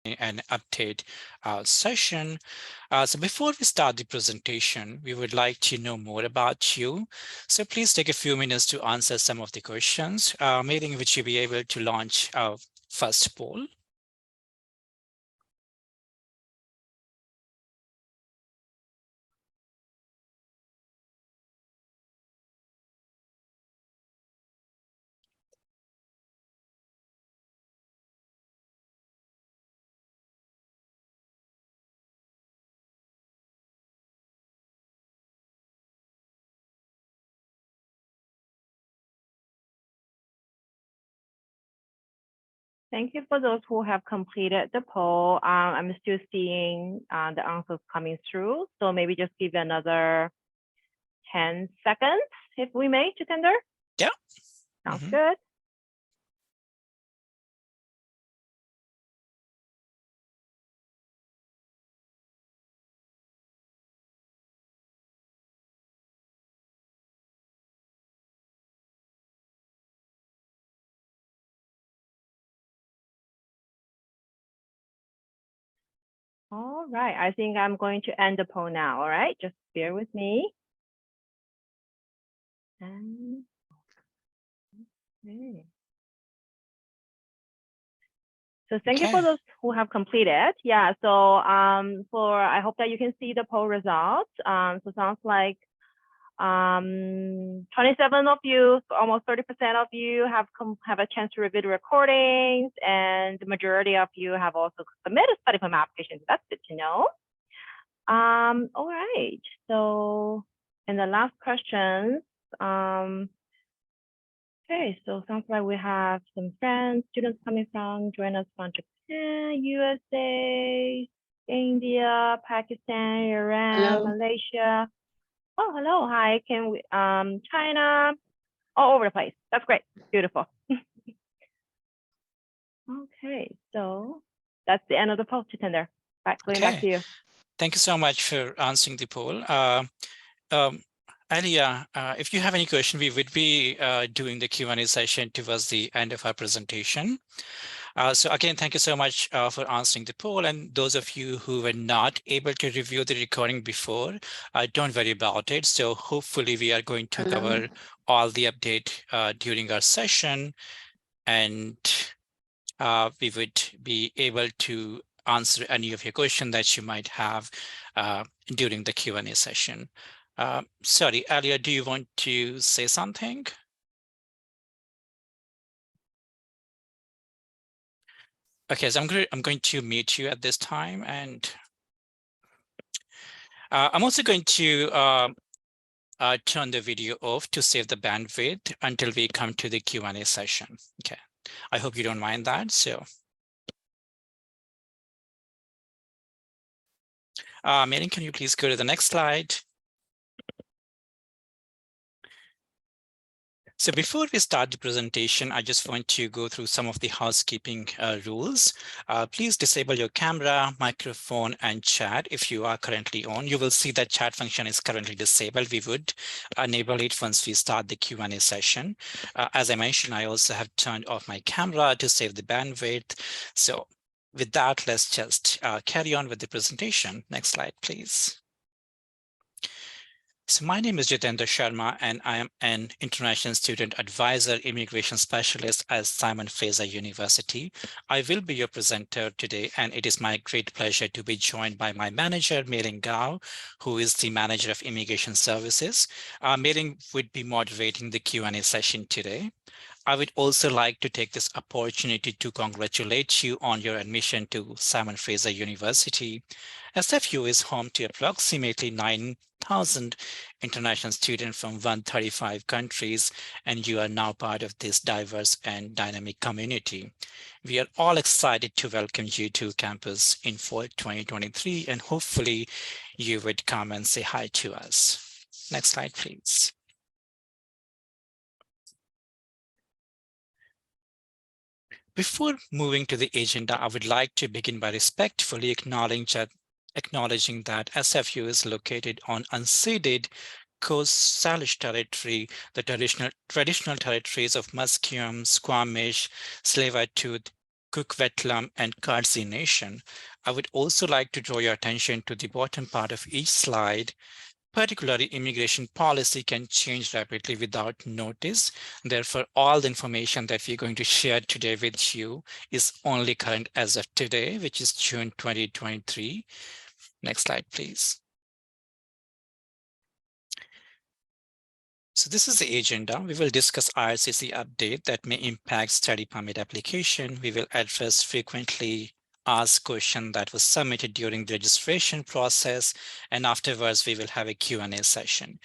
an update session. So before we start the presentation, we would like to know more about you. So please take a few minutes to answer some of the questions, meeting which you'll be able to launch our first poll. Thank you for those who have completed the poll. I'm still seeing the answers coming through. So maybe just give another 10 seconds, if we may, Jitender. Yeah. Sounds good. All right, I think I'm going to end the poll now. All right, just bear with me. And okay. So thank you for those who have completed. Yeah, so I hope that you can see the poll results. So sounds like 27 of you, so almost 30% of you have a chance to review the recordings, and the majority of you have also submitted study plan applications. That's good to know. All right, so in the last questions, okay, so sounds like we have some friends, students coming from, join us from Japan, USA, India, Pakistan, Iran, Malaysia. Oh, hello, hi, can we, China, all over the place. That's great, beautiful. Okay, so that's the end of the poll, Jitender. Going back to you. Thank you so much for answering the poll. Alia, if you have any question, we would be doing the Q&A session towards the end of our presentation. So again, thank you so much for answering the poll. And those of you who were not able to review the recording before, don't worry about it. So hopefully we are going to cover all the update during our session, and we would be able to answer any of your questions that you might have during the Q&A session. Sorry, Alia, do you want to say something? Okay, so I'm going to mute you at this time, and I'm also going to turn the video off to save the bandwidth until we come to the Q&A session. Okay, I hope you don't mind that. So, Mary, can you please go to the next slide? So before we start the presentation, I just want to go through some of the housekeeping rules. Please disable your camera, microphone, and chat if you are currently on. You will see that chat function is currently disabled. We would enable it once we start the Q&A session. As I mentioned, I also have turned off my camera to save the bandwidth. So with that, let's just carry on with the presentation. Next slide, please. So my name is Jitender Sharma, and I am an International Student Advisor, Immigration Specialist at Simon Fraser University. I will be your presenter today, and it is my great pleasure to be joined by my manager, Mei-Ling Gao, who is the Manager of Immigration Services. Mei-Ling would be moderating the Q&A session today. I would also like to take this opportunity to congratulate you on your admission to Simon Fraser University. SFU is home to approximately 9,000 international students from 135 countries, and you are now part of this diverse and dynamic community. We are all excited to welcome you to campus in fall 2023, and hopefully you would come and say hi to us. Next slide, please. Before moving to the agenda, I would like to begin by respectfully acknowledging that SFU is located on unceded Coast Salish territory, the traditional territories of Musqueam, Squamish, Tsleil-Waututh, Cook-Vetlam, and Kardzi Nation. I would also like to draw your attention to the bottom part of each slide. Particularly, immigration policy can change rapidly without notice. Therefore, all the information that we're going to share today with you is only current as of today, which is June 2023. Next slide, please. So this is the agenda. We will discuss IRCC update that may impact study permit application. We will address frequently asked question that was submitted during the registration process, and afterwards we will have a Q&A session.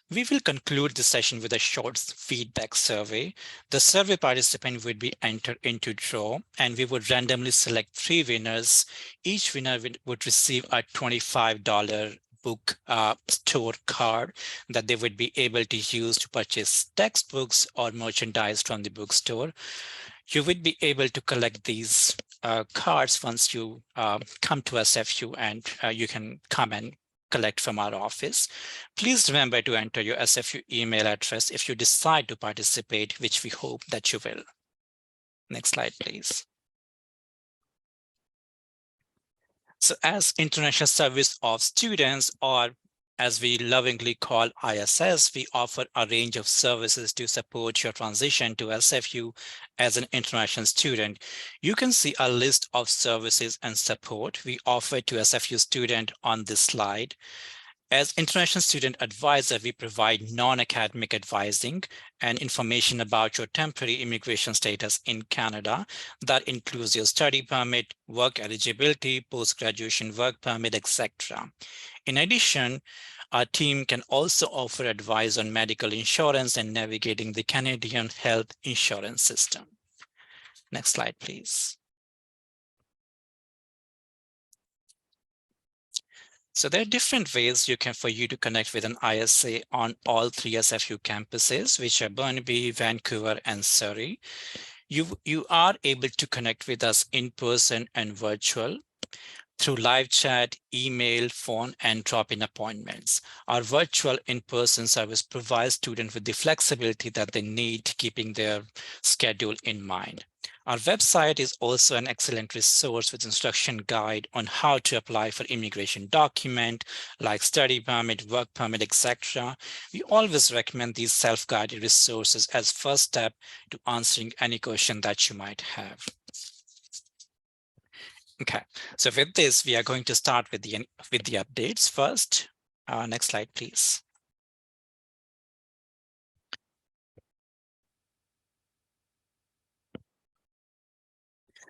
We will conclude the session with a short feedback survey. The survey participant would be entered into draw, and we would randomly select 3 winners. Each winner would receive a $25 book store card that they would be able to use to purchase textbooks or merchandise from the bookstore. You would be able to collect these cards once you come to SFU, and you can come and collect from our office. Please remember to enter your SFU email address if you decide to participate, which we hope that you will. Next slide, please. So as International Service of Students, or as we lovingly call ISS, we offer a range of services to support your transition to SFU as an international student. You can see a list of services and support we offer to SFU student on this slide. As International Student Advisor, we provide non-academic advising and information about your temporary immigration status in Canada. That includes your study permit, work eligibility, post-graduation work permit, etc. In addition, our team can also offer advice on medical insurance and navigating the Canadian health insurance system. Next slide, please. So there are different ways for you to connect with an ISA on all 3 SFU campuses, which are Burnaby, Vancouver, and Surrey. You are able to connect with us in person and virtual through live chat, email, phone, and drop-in appointments. Our virtual in-person service provides students with the flexibility that they need, keeping their schedule in mind. Our website is also an excellent resource with instruction guide on how to apply for immigration document like study permit, work permit, etc. We always recommend these self-guided resources as first step to answering any question that you might have. Okay, so with this, we are going to start with the updates first. Next slide, please.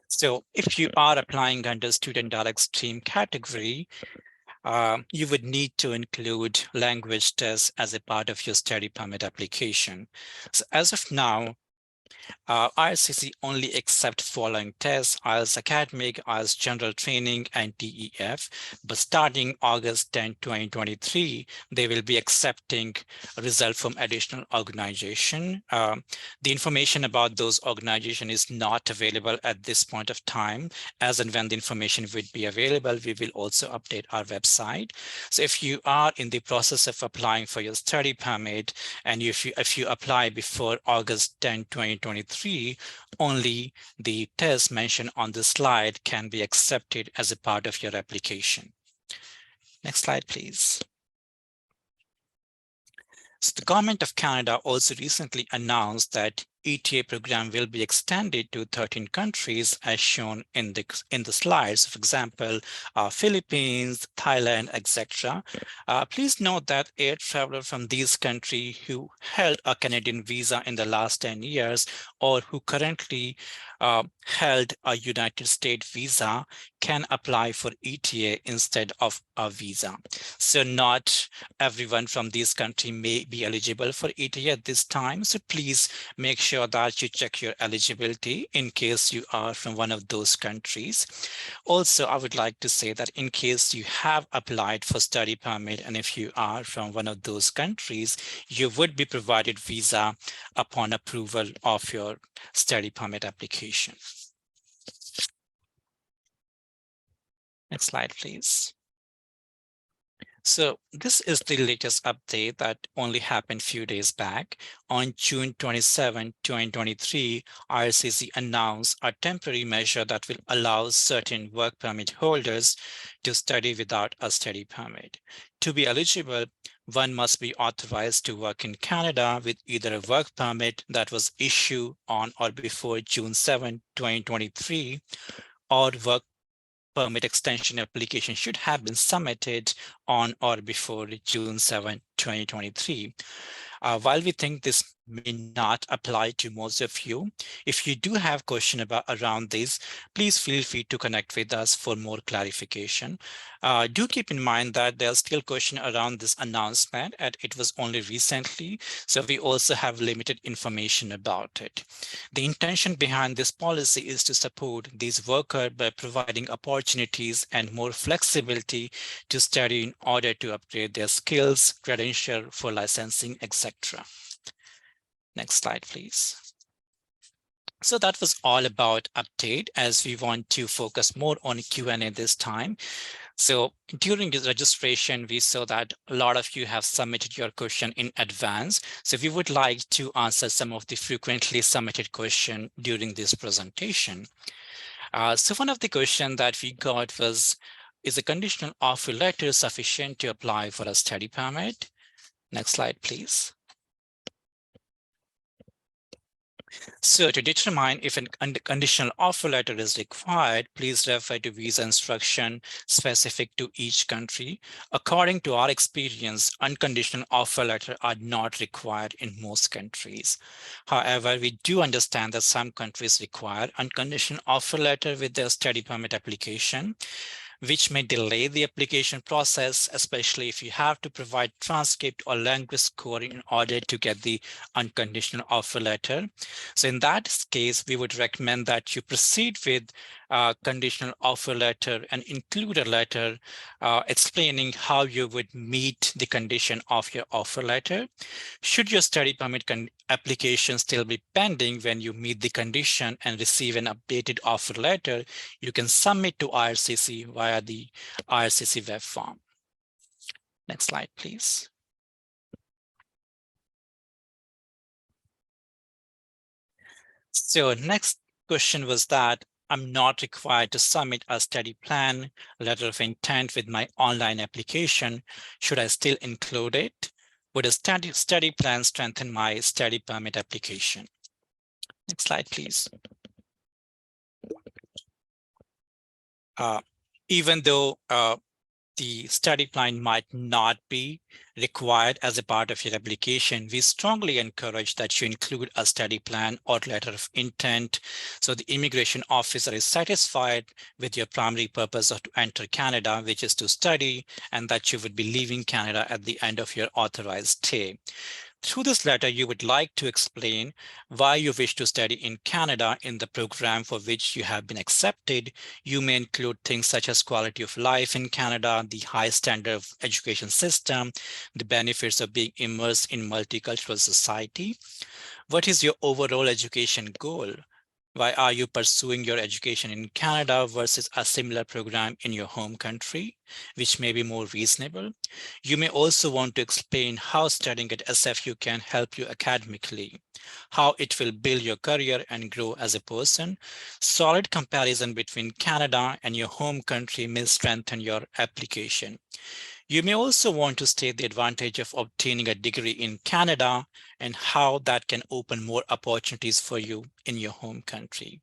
So if you are applying under student direct stream category, you would need to include language tests as a part of your study permit application. So as of now, IRCC only accept following tests: IELTS Academic, IELTS General Training, and TEF. But starting August 10, 2023, they will be accepting a result from additional organization. The information about those organizations is not available at this point of time. As and when the information would be available, we will also update our website. So if you are in the process of applying for your study permit, and if you apply before August 10, 2023, only the tests mentioned on the slide can be accepted as a part of your application. Next slide, please. So the Government of Canada also recently announced that ETA program will be extended to 13 countries as shown in the slides. For example, Philippines, Thailand, etc. Please note that air travelers from these countries who held a Canadian visa in the last 10 years or who currently held a United States visa can apply for ETA instead of a visa. So not everyone from these countries may be eligible for ETA at this time. So please make sure that you check your eligibility in case you are from one of those countries. Also, I would like to say that in case you have applied for study permit and if you are from one of those countries, you would be provided visa upon approval of your study permit application. Next slide, please. So this is the latest update that only happened few days back. On June 27, 2023, IRCC announced a temporary measure that will allow certain work permit holders to study without a study permit. To be eligible, one must be authorized to work in Canada with either a work permit that was issued on or before June 7, 2023, or work permit extension application should have been submitted on or before June 7, 2023. While we think this may not apply to most of you, if you do have question around this, please feel free to connect with us for more clarification. Do keep in mind that there's still question around this announcement, and it was only recently, so we also have limited information about it. The intention behind this policy is to support these workers by providing opportunities and more flexibility to study in order to upgrade their skills, credential for licensing, etc. Next slide, please. So that was all about update, as we want to focus more on Q&A this time. So during the registration, we saw that a lot of you have submitted your question in advance. So we would like to answer some of the frequently submitted questions during this presentation. So one of the questions that we got was, is a conditional offer letter sufficient to apply for a study permit? Next slide, please. So to determine if a conditional offer letter is required, please refer to visa instruction specific to each country. According to our experience, unconditional offer letters are not required in most countries. However, we do understand that some countries require unconditional offer letter with their study permit application, which may delay the application process, especially if you have to provide transcript or language score in order to get the unconditional offer letter. So in that case, we would recommend that you proceed with a conditional offer letter and include a letter explaining how you would meet the condition of your offer letter. Should your study permit application still be pending when you meet the condition and receive an updated offer letter, you can submit to IRCC via the IRCC web form. Next slide, please. So next question was that I'm not required to submit a study plan, letter of intent with my online application. Should I still include it? Would a study plan strengthen my study permit application? Next slide, please. Even though the study plan might not be required as a part of your application, we strongly encourage that you include a study plan or letter of intent so the immigration officer is satisfied with your primary purpose of to enter Canada, which is to study, and that you would be leaving Canada at the end of your authorized stay. Through this letter, you would like to explain why you wish to study in Canada in the program for which you have been accepted. You may include things such as quality of life in Canada, the high standard of education system, the benefits of being immersed in multicultural society. What is your overall education goal? Why are you pursuing your education in Canada versus a similar program in your home country, which may be more reasonable? You may also want to explain how studying at SFU can help you academically, how it will build your career and grow as a person. Solid comparison between Canada and your home country may strengthen your application. You may also want to state the advantage of obtaining a degree in Canada and how that can open more opportunities for you in your home country.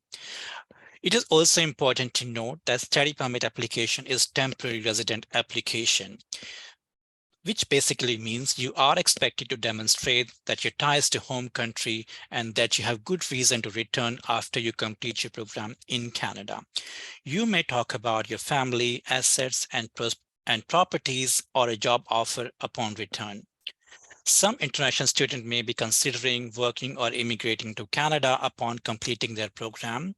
It is also important to note that study permit application is temporary resident application, which basically means you are expected to demonstrate that your ties to home country and that you have good reason to return after you complete your program in Canada. You may talk about your family, assets, and properties or a job offer upon return. Some international students may be considering working or immigrating to Canada upon completing their program.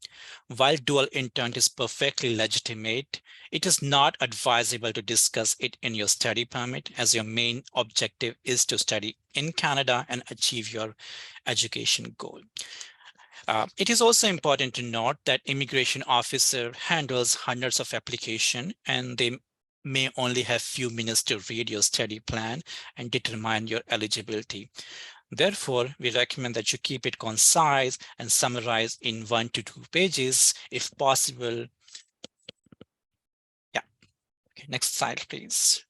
While dual intent is perfectly legitimate, it is not advisable to discuss it in your study permit, as your main objective is to study in Canada and achieve your education goal. It is also important to note that immigration officer handles hundreds of applications, and they may only have few minutes to read your study plan and determine your eligibility. Therefore, we recommend that you keep it concise and summarize in 1 to 2 pages if possible. Yeah. Okay, next slide, please.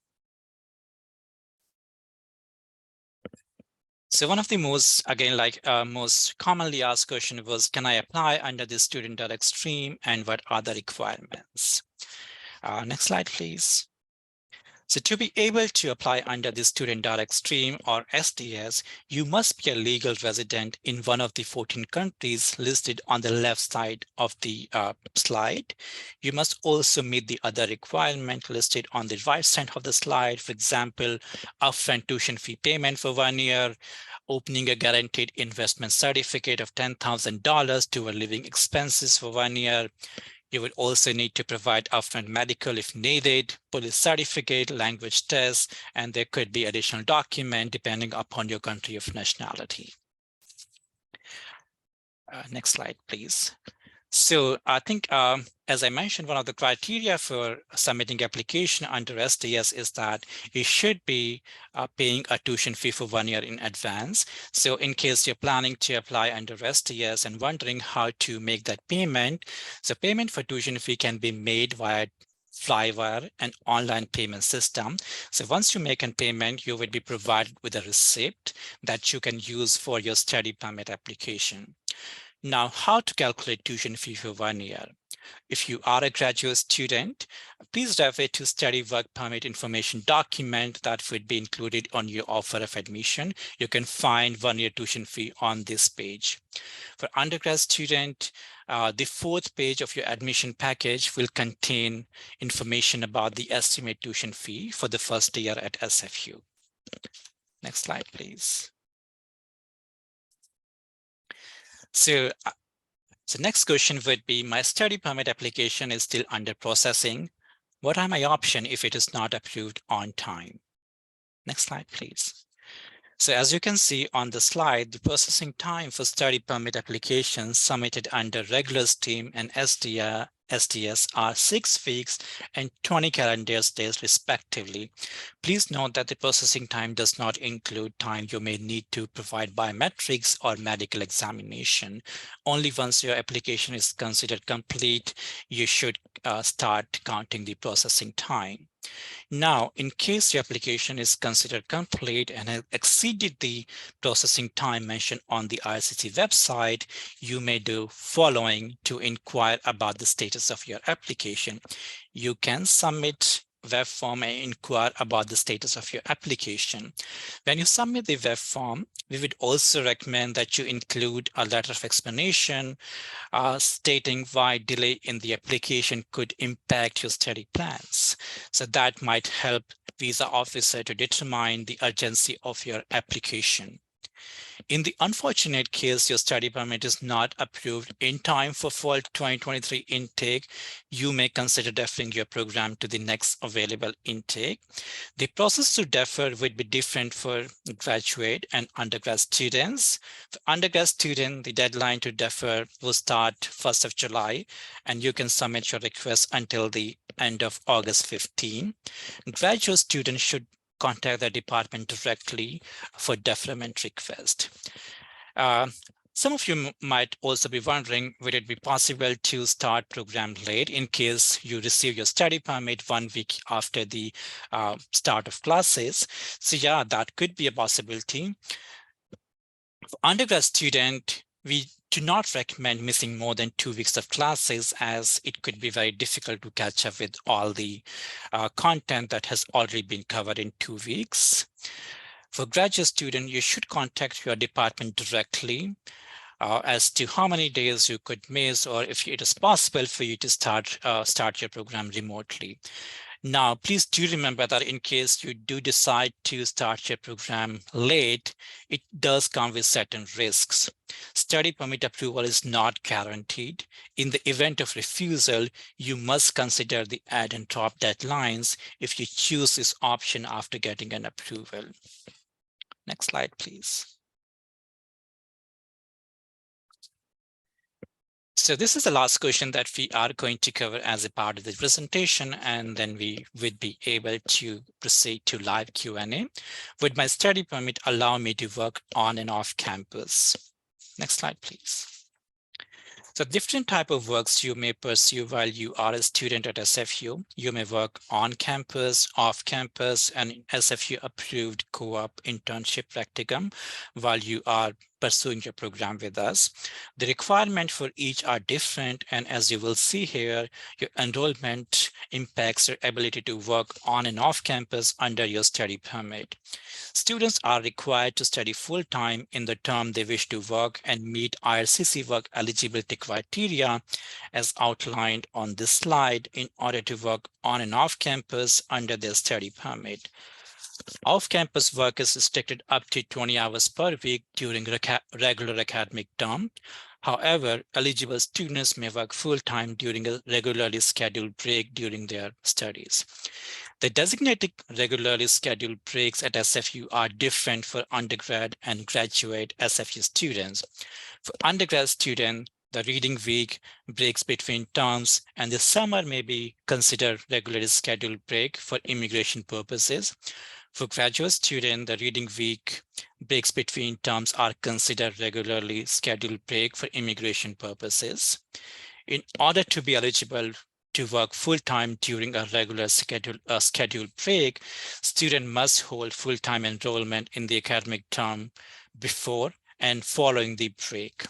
So one of the most, again, most commonly asked question was, can I apply under the student direct stream and what are the requirements? Next slide, please. So to be able to apply under the Student Direct Stream or SDS, you must be a legal resident in one of the 14 countries listed on the left side of the slide. You must also meet the other requirement listed on the right side of the slide. For example, upfront tuition fee payment for 1 year, opening a guaranteed investment certificate of $10,000 to a living expenses for 1 year. You would also need to provide upfront medical if needed, police certificate, language test, and there could be additional document depending upon your country of nationality. Next slide, please. So I think, as I mentioned, one of the criteria for submitting application under SDS is that you should be paying a tuition fee for 1 year in advance. So in case you're planning to apply under SDS and wondering how to make that payment, so payment for tuition fee can be made via Flywire, an online payment system. So once you make a payment, you will be provided with a receipt that you can use for your study permit application. Now, how to calculate tuition fee for 1 year? If you are a graduate student, please refer to study work permit information document that would be included on your offer of admission. You can find 1 year tuition fee on this page. For undergrad student, the 4th page of your admission package will contain information about the estimated tuition fee for the first year at SFU. Next slide, please. So next question would be, my study permit application is still under processing. What are my options if it is not approved on time? Next slide, please. So as you can see on the slide, the processing time for study permit applications submitted under regular stream and SDS are 6 weeks and 20 calendar days respectively. Please note that the processing time does not include time you may need to provide biometrics or medical examination. Only once your application is considered complete, you should start counting the processing time. Now, in case your application is considered complete and has exceeded the processing time mentioned on the IRCC website, you may do following to inquire about the status of your application. You can submit web form and inquire about the status of your application. When you submit the web form, we would also recommend that you include a letter of explanation stating why delay in the application could impact your study plans. So that might help visa officer to determine the urgency of your application. In the unfortunate case your study permit is not approved in time for fall 2023 intake, you may consider deferring your program to the next available intake. The process to defer would be different for graduate and undergrad students. For undergrad student, the deadline to defer will start 1st of July, and you can submit your request until the end of August 15. Graduate students should contact the department directly for deferment request. Some of you might also be wondering, would it be possible to start program late in case you receive your study permit 1 week after the start of classes? So yeah, that could be a possibility. For undergrad student, we do not recommend missing more than 2 weeks of classes, as it could be very difficult to catch up with all the content that has already been covered in 2 weeks. For graduate student, you should contact your department directly as to how many days you could miss, or if it is possible for you to start your program remotely. Now, please do remember that in case you do decide to start your program late, it does come with certain risks. Study permit approval is not guaranteed. In the event of refusal, you must consider the add and drop deadlines if you choose this option after getting an approval. Next slide, please. So this is the last question that we are going to cover as a part of the presentation, and then we would be able to proceed to live Q&A. Would my study permit allow me to work on and off campus? Next slide, please. So different type of works you may pursue while you are a student at SFU. You may work on campus, off campus, and SFU approved co-op internship practicum while you are pursuing your program with us. The requirement for each are different, and as you will see here, your enrollment impacts your ability to work on and off campus under your study permit. Students are required to study full-time in the term they wish to work and meet IRCC work eligibility criteria as outlined on this slide in order to work on and off campus under their study permit. Off-campus work is restricted up to 20 hours per week during regular academic term. However, eligible students may work full-time during a regularly scheduled break during their studies. The designated regularly scheduled breaks at SFU are different for undergrad and graduate SFU students. For undergrad students, the reading week breaks between terms and the summer may be considered regularly scheduled break for immigration purposes. For graduate students, the reading week breaks between terms are considered regularly scheduled break for immigration purposes. In order to be eligible to work full-time during a regular scheduled break, student must hold full-time enrollment in the academic term before and following the break.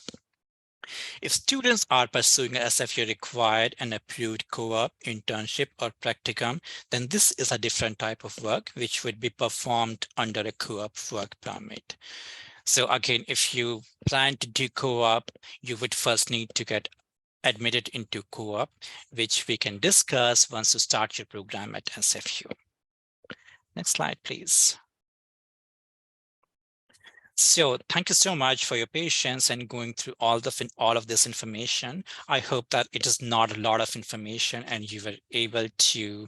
If students are pursuing an SFU required and approved co-op, internship, or practicum, then this is a different type of work which would be performed under a co-op work permit. So again, if you plan to do co-op, you would first need to get admitted into co-op, which we can discuss once you start your program at SFU. Next slide, please. So thank you so much for your patience and going through all of this information. I hope that it is not a lot of information and you were able to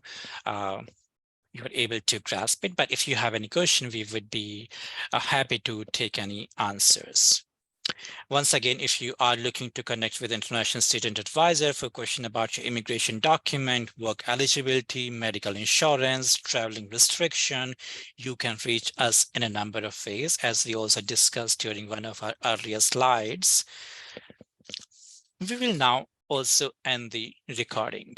grasp it. But if you have any question, we would be happy to take any answers. Once again, if you are looking to connect with International Student Advisor for a question about your immigration document, work eligibility, medical insurance, traveling restriction, you can reach us in a number of ways, as we also discussed during one of our earlier slides. We will now also end the recording.